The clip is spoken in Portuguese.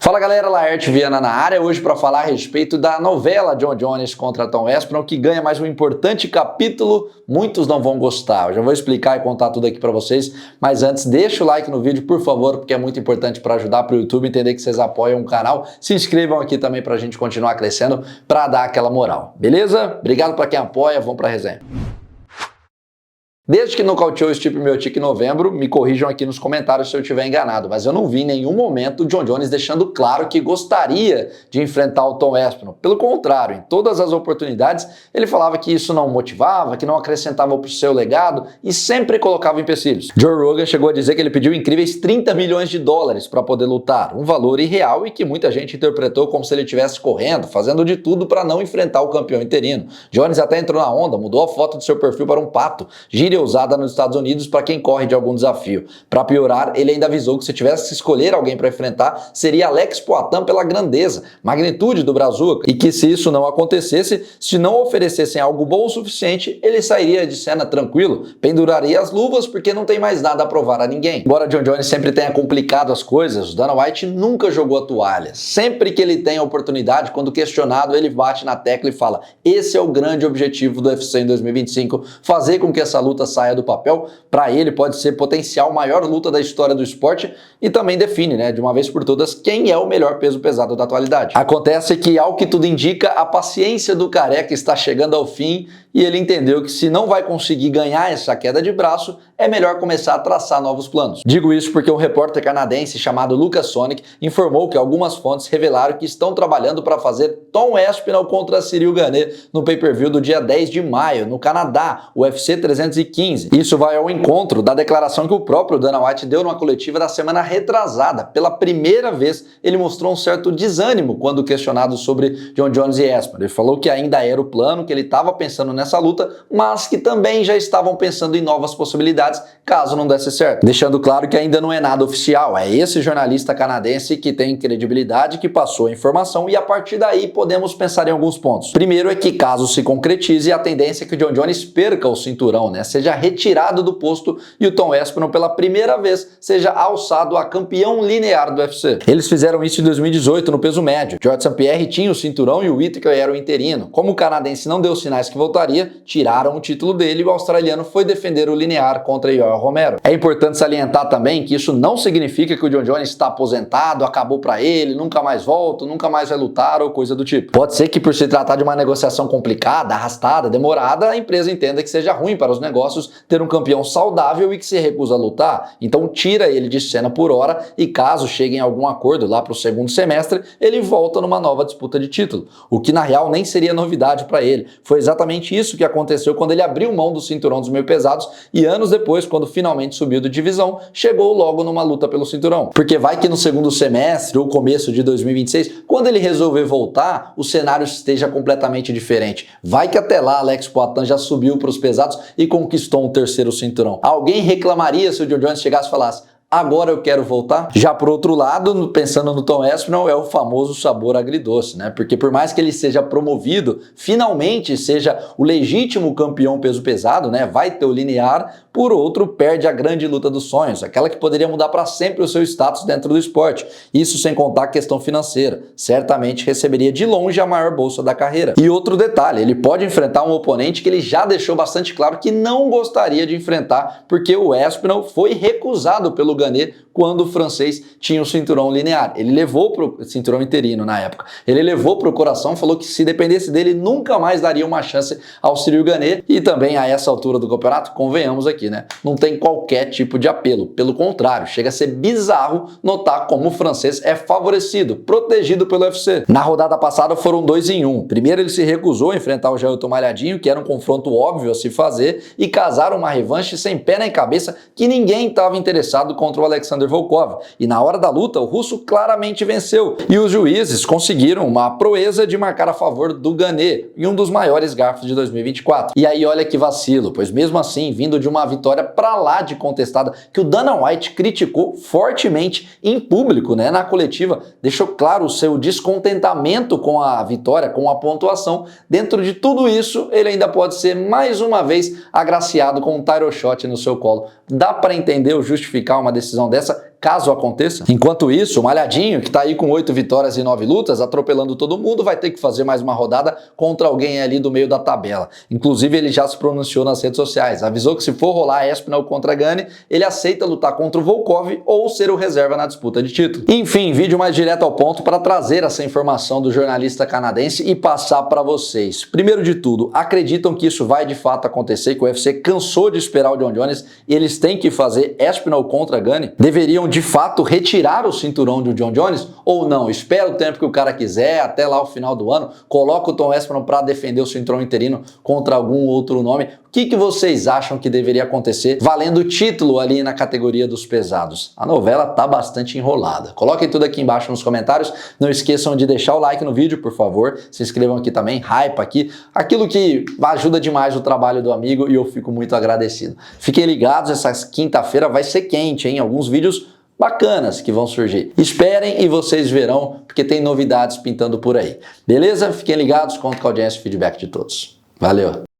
Fala galera, Laerte Viana na área, hoje para falar a respeito da novela Jon Jones contra Tom Aspinall, que ganha mais um importante capítulo. Muitos não vão gostar, eu já vou explicar e contar tudo aqui para vocês, mas antes deixa o like no vídeo, por favor, porque é muito importante para ajudar para o YouTube entender que vocês apoiam o canal. Se inscrevam aqui também para a gente continuar crescendo, para dar aquela moral, beleza? Obrigado para quem apoia, vamos para a resenha. Desde que nocauteou o Stipe Miocic em novembro, me corrijam aqui nos comentários se eu estiver enganado, mas eu não vi em nenhum momento o Jon Jones deixando claro que gostaria de enfrentar o Tom Aspinall. Pelo contrário, em todas as oportunidades, ele falava que isso não motivava, que não acrescentava para o seu legado e sempre colocava empecilhos. Joe Rogan chegou a dizer que ele pediu incríveis 30 milhões de dólares para poder lutar, um valor irreal e que muita gente interpretou como se ele estivesse correndo, fazendo de tudo para não enfrentar o campeão interino. Jones até entrou na onda, mudou a foto do seu perfil para um pato, usada nos Estados Unidos para quem corre de algum desafio. Para piorar, ele ainda avisou que se tivesse que escolher alguém para enfrentar, seria Alex Poatan pela grandeza, magnitude do brazuca, e que se isso não acontecesse, se não oferecessem algo bom o suficiente, ele sairia de cena tranquilo, penduraria as luvas porque não tem mais nada a provar a ninguém. Embora Jon Jones sempre tenha complicado as coisas, o Dana White nunca jogou a toalha. Sempre que ele tem a oportunidade, quando questionado, ele bate na tecla e fala: esse é o grande objetivo do UFC em 2025, fazer com que essa luta saia do papel. Para ele pode ser potencial maior luta da história do esporte e também define, de uma vez por todas, quem é o melhor peso pesado da atualidade. Acontece que, ao que tudo indica, a paciência do careca está chegando ao fim e ele entendeu que se não vai conseguir ganhar essa queda de braço, é melhor começar a traçar novos planos. Digo isso porque um repórter canadense chamado Lucas Sonic informou que algumas fontes revelaram que estão trabalhando para fazer Tom Aspinall contra Ciryl Gane no pay-per-view do dia 10 de maio, no Canadá, o UFC 315. Isso vai ao encontro da declaração que o próprio Dana White deu numa coletiva da semana retrasada. Pela primeira vez, ele mostrou um certo desânimo quando questionado sobre Jon Jones e Aspinall. Ele falou que ainda era o plano, que ele estava pensando nessa luta, mas que também já estavam pensando em novas possibilidades caso não desse certo. Deixando claro que ainda não é nada oficial, é esse jornalista canadense que tem credibilidade, que passou a informação e a partir daí podemos pensar em alguns pontos. Primeiro é que caso se concretize, a tendência é que o Jon Jones perca o cinturão, seja retirado do posto e o Tom Aspinall pela primeira vez seja alçado a campeão linear do UFC. Eles fizeram isso em 2018 no peso médio. George St. Pierre tinha o cinturão e o Whittaker era o interino. Como o canadense não deu sinais que voltaria, tiraram o título dele e o australiano foi defender o linear contra Yoel Romero. É importante salientar também que isso não significa que o Jon Jones está aposentado, acabou para ele, nunca mais volta, nunca mais vai lutar ou coisa do tipo. Pode ser que por se tratar de uma negociação complicada, arrastada, demorada, a empresa entenda que seja ruim para os negócios ter um campeão saudável e que se recusa a lutar. Então tira ele de cena por hora e caso cheguem a algum acordo lá para o segundo semestre, ele volta numa nova disputa de título. O que na real nem seria novidade para ele. Foi exatamente isso que aconteceu quando ele abriu mão do cinturão dos meio pesados e anos depois, quando finalmente subiu de divisão, chegou logo numa luta pelo cinturão. Porque vai que no segundo semestre ou começo de 2026, quando ele resolver voltar, o cenário esteja completamente diferente. Vai que até lá Alex Poatan já subiu para os pesados e conquistou um terceiro cinturão. Alguém reclamaria se o Jon Jones chegasse e falasse: agora eu quero voltar? Já por outro lado, pensando no Tom Aspinall, é o famoso sabor agridoce, Porque por mais que ele seja promovido, finalmente seja o legítimo campeão peso pesado, vai ter o linear, por outro, perde a grande luta dos sonhos, aquela que poderia mudar para sempre o seu status dentro do esporte. Isso sem contar a questão financeira. Certamente receberia de longe a maior bolsa da carreira. E outro detalhe, ele pode enfrentar um oponente que ele já deixou bastante claro que não gostaria de enfrentar, porque o Aspinall foi recusado pelo Gane quando o francês tinha o cinturão linear. Ele levou para o cinturão interino na época. Ele levou para o coração, falou que se dependesse dele, nunca mais daria uma chance ao Ciryl Gane. E também a essa altura do campeonato, convenhamos aqui, não tem qualquer tipo de apelo. Pelo contrário, chega a ser bizarro notar como o francês é favorecido, protegido pelo UFC. Na rodada passada foram 2 em 1. Primeiro ele se recusou a enfrentar o Jailton Malhadinho, que era um confronto óbvio a se fazer, e casaram uma revanche sem pé nem cabeça que ninguém estava interessado contra o Alexander Volkov. E na hora da luta, o russo claramente venceu. E os juízes conseguiram uma proeza de marcar a favor do Gane, em um dos maiores garfos de 2024. E aí olha que vacilo, pois mesmo assim, vindo de uma vitória pra lá de contestada, que o Dana White criticou fortemente em público, na coletiva, deixou claro o seu descontentamento com a vitória, com a pontuação. Dentro de tudo isso, ele ainda pode ser mais uma vez agraciado com um title shot no seu colo. Dá para entender ou justificar uma decisão dessa? caso aconteça. Enquanto isso, o Malhadinho, que tá aí com 8 vitórias e 9 lutas, atropelando todo mundo, vai ter que fazer mais uma rodada contra alguém ali do meio da tabela. Inclusive, ele já se pronunciou nas redes sociais, avisou que se for rolar Aspinall contra Gane, ele aceita lutar contra o Volkov ou ser o reserva na disputa de título. Enfim, vídeo mais direto ao ponto para trazer essa informação do jornalista canadense e passar para vocês. Primeiro de tudo, acreditam que isso vai de fato acontecer, que o UFC cansou de esperar o Jon Jones e eles têm que fazer Aspinall contra Gane? Deveriam de fato retirar o cinturão do Jon Jones ou não? Espera o tempo que o cara quiser, até lá o final do ano, coloca o Tom Aspinall para defender o cinturão interino contra algum outro nome. O que vocês acham que deveria acontecer valendo o título ali na categoria dos pesados? A novela tá bastante enrolada. Coloquem tudo aqui embaixo nos comentários. Não esqueçam de deixar o like no vídeo, por favor. Se inscrevam aqui também, hype aqui. Aquilo que ajuda demais o trabalho do amigo e eu fico muito agradecido. Fiquem ligados, essa quinta-feira vai ser quente, hein? Alguns vídeos bacanas que vão surgir. Esperem e vocês verão, porque tem novidades pintando por aí. Beleza? Fiquem ligados, conto com a audiência e feedback de todos. Valeu!